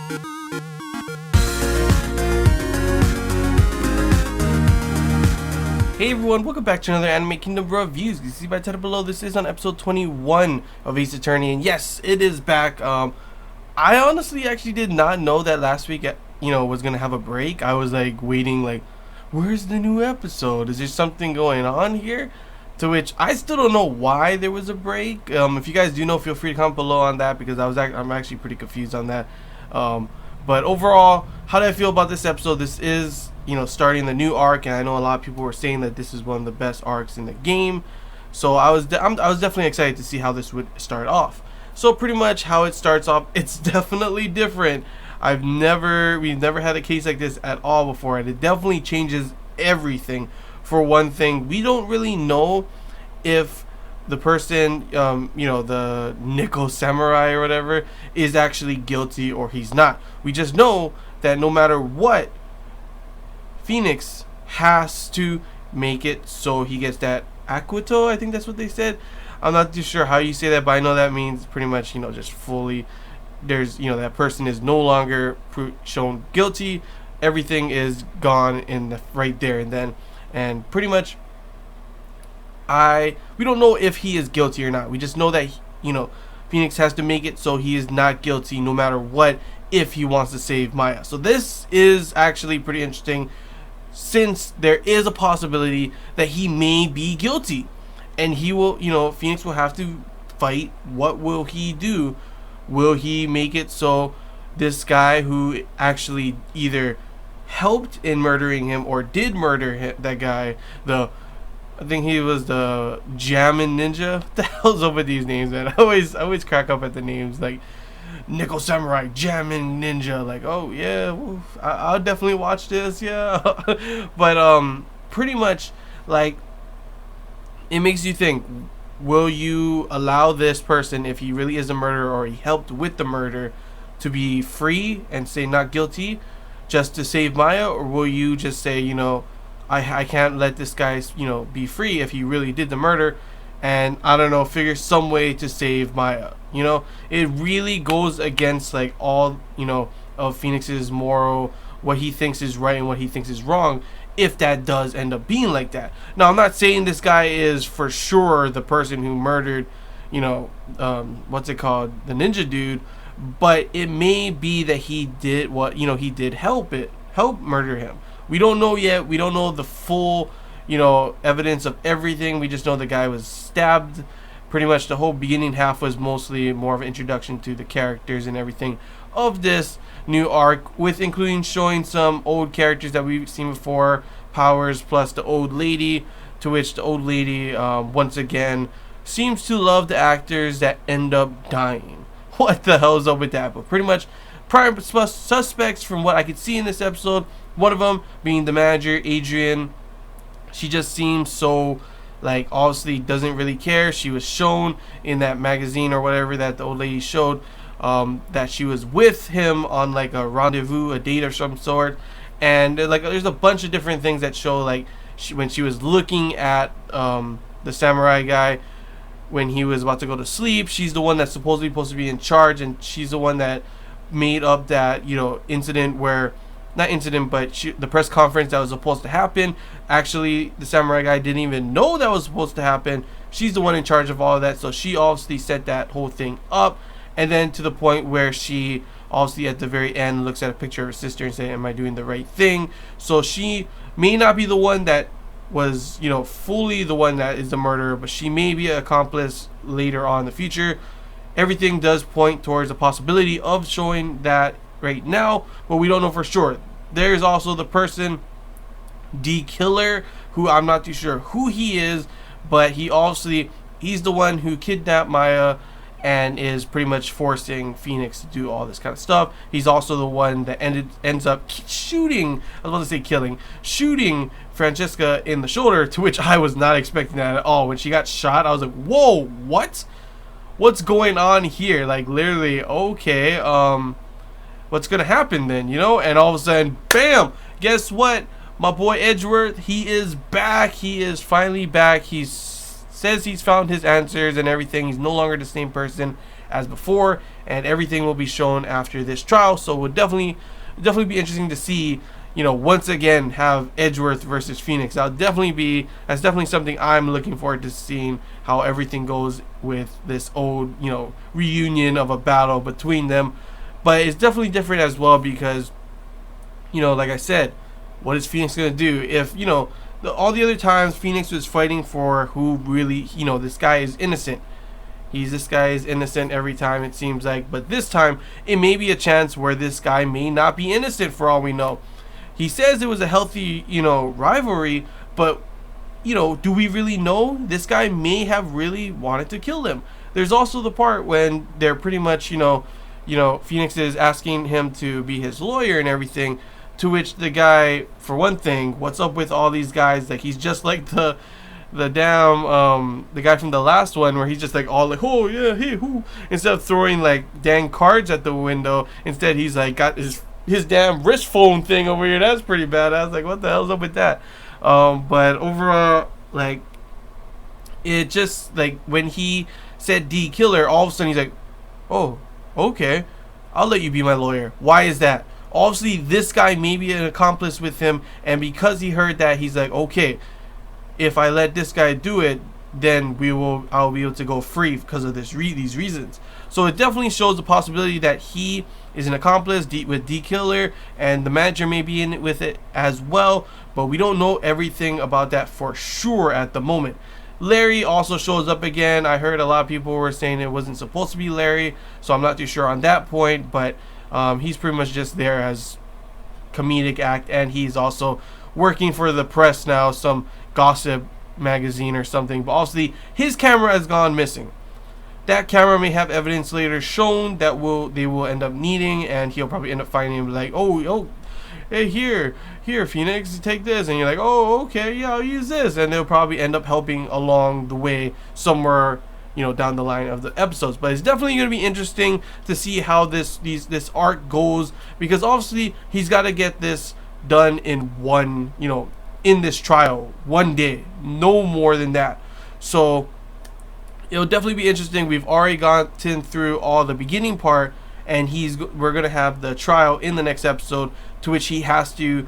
Hey everyone, welcome back to another Anime Kingdom reviews. You see by the title below, this is on episode 21 of Ace Attorney, and yes, it is back. I honestly actually did not know that last week, was gonna have a break. I was like waiting, like, where's the new episode? Is there something going on here? To which I still don't know why there was a break. If you guys do know, feel free to comment below on that because I'm actually pretty confused on that. But overall, how do I feel about this episode? This is, starting the new arc, and I know a lot of people were saying that this is one of the best arcs in the game. So I was definitely excited to see how this would start off. So pretty much how it starts off, it's definitely different. We've never had a case like this at all before, and it definitely changes everything. For one thing, we don't really know if the person, the Nickel Samurai or whatever, is actually guilty or he's not. We just know that no matter what, Phoenix has to make it so he gets that acquittal. I think that's what they said. I'm not too sure how you say that, but I know that means pretty much, just fully, there's, that person is no longer shown guilty. Everything is gone right there and then. And pretty much, we don't know if he is guilty or not. We just know that, Phoenix has to make it so he is not guilty no matter what, if he wants to save Maya. So this is actually pretty interesting, since there is a possibility that he may be guilty. And he will, Phoenix will have to fight. What will he do? Will he make it so this guy who actually either helped in murdering him or did murder him, that guy, I think he was the Jammin Ninja. What the hell's up with these names, man? I always crack up at the names, like Nickel Samurai, Jammin Ninja. Like, oh yeah, I'll definitely watch this, yeah. But pretty much, like, it makes you think, will you allow this person, if he really is a murderer or he helped with the murder, to be free and say not guilty just to save Maya? Or will you just say, I can't let this guy, be free if he really did the murder, and I don't know, figure some way to save Maya? It really goes against, like, all, of Phoenix's moral, what he thinks is right and what he thinks is wrong, if that does end up being like that. Now, I'm not saying this guy is for sure the person who murdered, what's it called, the ninja dude, but it may be that he did he did help murder him. We don't know yet. We don't know the full, evidence of everything. We just know the guy was stabbed. Pretty much the whole beginning half was mostly more of an introduction to the characters and everything of this new arc, with including showing some old characters that we've seen before, Powers plus the old lady, to which the old lady once again seems to love the actors that end up dying. What the hell is up with that? But pretty much prime suspects from what I could see in this episode, one of them being the manager, Adrian. She just seems so, like, obviously doesn't really care. She was shown in that magazine or whatever that the old lady showed, that she was with him on, like, a rendezvous, a date of some sort. And, like, there's a bunch of different things that show, like, when she was looking at the samurai guy when he was about to go to sleep, she's the one that's supposedly supposed to be in charge, and she's the one that made up that, incident where, not incident, but the press conference that was supposed to happen. Actually, the samurai guy didn't even know that was supposed to happen. She's the one in charge of all of that, so she obviously set that whole thing up. And then to the point where she obviously at the very end looks at a picture of her sister and saying, am I doing the right thing? So she may not be the one that was, fully the one that is the murderer, but she may be an accomplice later on in the future. Everything does point towards the possibility of showing that right now, but we don't know for sure. There's also the person, D Killer, who I'm not too sure who he is, but he's the one who kidnapped Maya and is pretty much forcing Phoenix to do all this kind of stuff. He's also the one that ends up shooting, I was about to say killing, shooting Francesca in the shoulder, to which I was not expecting that at all. When she got shot, I was like, whoa, what? What's going on here? Like, literally, okay, what's gonna happen then, And all of a sudden, bam, guess what? My boy Edgeworth, he is back. He is finally back. Says he's found his answers and everything. He's no longer the same person as before, and everything will be shown after this trial. So it would definitely be interesting to see, once again have Edgeworth versus Phoenix. That's definitely something I'm looking forward to seeing, how everything goes with this old, reunion of a battle between them. But it's definitely different as well because, like I said, what is Phoenix going to do if, all the other times Phoenix was fighting for who really, this guy is innocent. This guy is innocent every time, it seems like. But this time, it may be a chance where this guy may not be innocent for all we know. He says it was a healthy, rivalry, but, do we really know? This guy may have really wanted to kill him. There's also the part when they're pretty much, Phoenix is asking him to be his lawyer and everything, to which the guy, for one thing, what's up with all these guys? Like, he's just like the damn the guy from the last one, where he's just like all like, oh yeah, hey, who, instead of throwing like dang cards at the window, instead he's like got his damn wrist phone thing over here. That's pretty bad. I was like, what the hell's up with that? But overall, like, it just, like, when he said D killer, all of a sudden he's like, oh, okay, I'll let you be my lawyer. Why is that? Obviously this guy may be an accomplice with him, and because he heard that, he's like, okay, if I let this guy do it, then I'll be able to go free because of these reasons. So it definitely shows the possibility that he is an accomplice with D Killer, and the manager may be in it with it as well, but we don't know everything about that for sure at the moment. Larry also shows up again. I heard a lot of people were saying it wasn't supposed to be Larry, so I'm not too sure on that point, but he's pretty much just there as comedic act, and he's also working for the press now, some gossip magazine or something. But obviously his camera has gone missing. That camera may have evidence later shown that they will end up needing, and he'll probably end up finding him like, oh, hey, here Phoenix, take this, and you're like, oh, okay, yeah, I'll use this, and they'll probably end up helping along the way somewhere, down the line of the episodes. But it's definitely going to be interesting to see how this arc goes, because obviously he's got to get this done in one, in this trial, one day, no more than that. So it'll definitely be interesting. We've already gotten through all the beginning part, and we're gonna have the trial in the next episode, to which he has to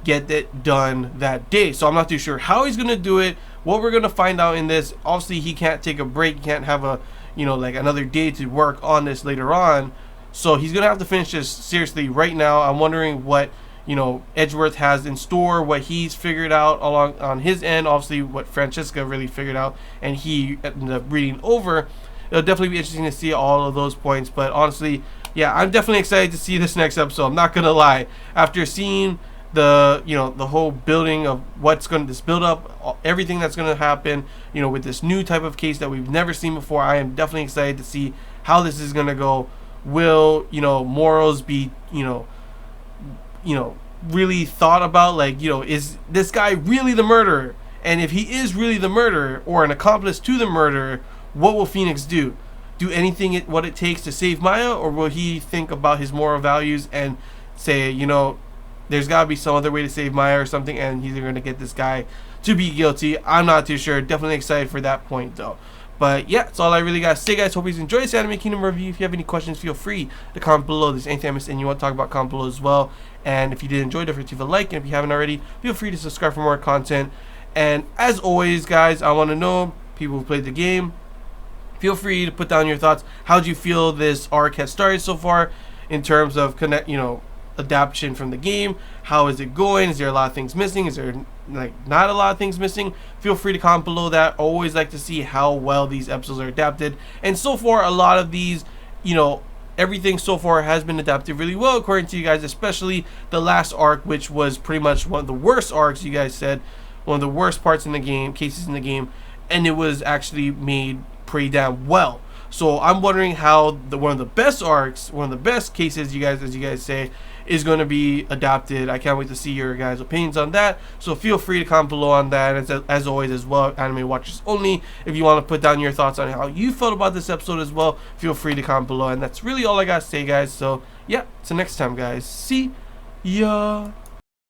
get it done that day. So I'm not too sure how he's gonna do it. What we're gonna find out in this, obviously he can't take a break, he can't have a like another day to work on this later on. So he's gonna have to finish this seriously right now. I'm wondering what Edgeworth has in store, what he's figured out along on his end, obviously what Francesca really figured out and he ended up reading over. It'll definitely be interesting to see all of those points. But honestly, yeah, I'm definitely excited to see this next episode. I'm not gonna lie. After seeing the the whole building of this build up, everything that's gonna happen, with this new type of case that we've never seen before, I am definitely excited to see how this is gonna go. Will morals be really thought about, like, is this guy really the murderer? And if he is really the murderer or an accomplice to the murderer, what will Phoenix do? Do anything what it takes to save Maya, or will he think about his moral values and say, there's got to be some other way to save Maya or something, and he's going to get this guy to be guilty? I'm not too sure. Definitely excited for that point though. But yeah, that's all I really got to say, guys. Hope you enjoyed this Anime Kingdom review. If you have any questions, feel free to comment below. There's anything I missed and you want to talk about, comment below as well. And if you did enjoy, don't forget to leave a like. And if you haven't already, feel free to subscribe for more content. And as always, guys, I want to know, people who played the game, feel free to put down your thoughts. How do you feel this arc has started so far in terms of adaptation from the game? How is it going? Is there a lot of things missing? Is there not a lot of things missing? Feel free to comment below that. Always like to see how well these episodes are adapted, and so far a lot of these, everything so far has been adapted really well according to you guys, especially the last arc, which was pretty much one of the worst arcs. You guys said one of the worst parts in the game, cases in the game, and it was actually made pretty damn well. So I'm wondering how one of the best arcs, one of the best cases, as you guys say, is going to be adapted. I can't wait to see your guys' opinions on that. So feel free to comment below on that. As always, as well, Anime Watchers Only. If you want to put down your thoughts on how you felt about this episode as well, feel free to comment below. And that's really all I got to say, guys. So yeah, till next time, guys. See ya.